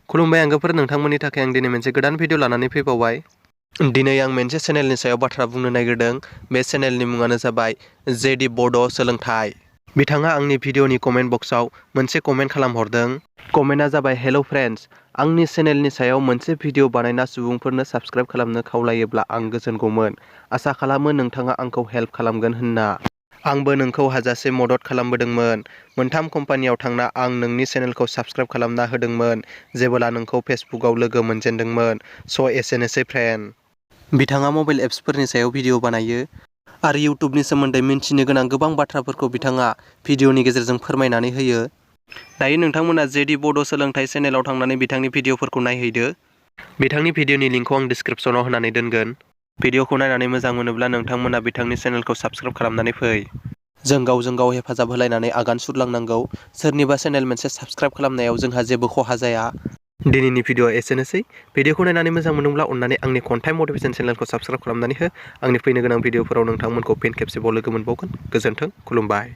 खुलुमबाय आंगोफोर, नोंथांमोननि थाखाय आं दिनै मोनसे गोदान भिडिअ लानानै फैबावबाय। दिनै आं मोनसे चेनेलनि सायाव बाथ्रा बुंनो नागिरदों। बे चेनेलनि मुङानो जाबाय जेडि बड' सोलोंथाइ। बिथाङा आंनि भिडिअनि कमेन्ट बक्सआव मोनसे कमेन्ट खालामहरदों। कमेन्टआ जाबाय, हेल' फ्रेन्ड्स, आंनि चेनेलनि सायाव मोनसे भिडिअ बानायना सुबुंफोरनो साबस्क्राइब खालामनो खावलायोब्ला आं गोजोनगौमोन। आसा खालामो नोंथाङा आंखौ हेल्प खालामगोन होनना। आंबो नोंखौ हाजासे मदद खालामबोदोंमोन। मोनथाम कम्पानियाव थांना आं नोंनि चेनेलखौ साबस्क्राइब खालामना होदोंमोन जेब्ला नोंखौ फेसबुकआव लोगो मोनजेनदोंमोन। स' एसेनोसै फ्रेन्ड। बिथाङा मबाइल एप्सफोरनि सायाव भिडिअ बानायो आरो इउटुबनि सोमोन्दै मिन्थिनो गोनां गोबां बाथ्राफोरखौ बिथाङा भिडिअनि गेजेरजों फोरमायनानै होयो। दायो नोंथांमोना जेडि बड' सोलोंथाइ चेनेलाव थांनानै बिथांनि भिडिअफोरखौ नायहैदो। बिथांनि भिडिअनि लिंकखौ आं डिसक्रिप्सनाव होनानै दोनगोन। भिडिअखौ नायनानै मोजां मोनोब्ला नोंथांमोना बिथांनि चेनेलखौ साबस्क्राइब खालामनानै फै। जों गावजों गाव हेफाजाब होलायनानै आगान सुरलांनांगौ। सोरनिबा चेनेल मोनसे साबस्क्राइब खालामनायाव जोंहा जेबो खहा जाया। दिनैनि भिडिअआ एसेनोसै। भिडिअखौ नायनानै मोजां मोनदोंब्ला अननानै आंनि खन्थाइ मटिभेसन चेनेलखौ साबस्क्राइब खालामनानै हो। आंनि फैनो गोनां भिडिअफोराव नोंथांमोनखौ फिन खेबसेबाव लोगो मोनबावगोन। गोजोन्थों, खुलुमबाय।